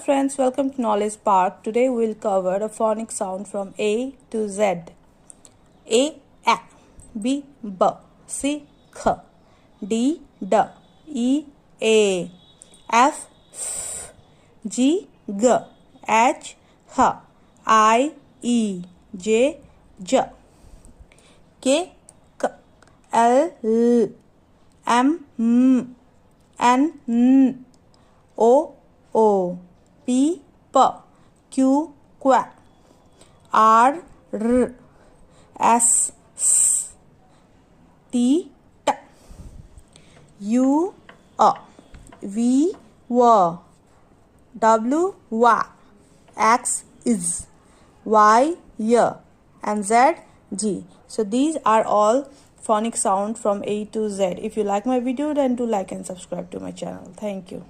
Friends, welcome to Knowledge Park. Today we'll cover a phonic sound from A to Z. A, B, B, C, K, D, D, E, A, F, G, G, H, H, I, E, J, J, K, K, L, L, M, N, N, O, P, P, Q, Q, R, R, S, S, T, T, U, V, W, W, Y, X, is, Y, Y, and Z, G. So these are all phonic sound from A to Z. If you like my video, then do like and subscribe to my channel. Thank you.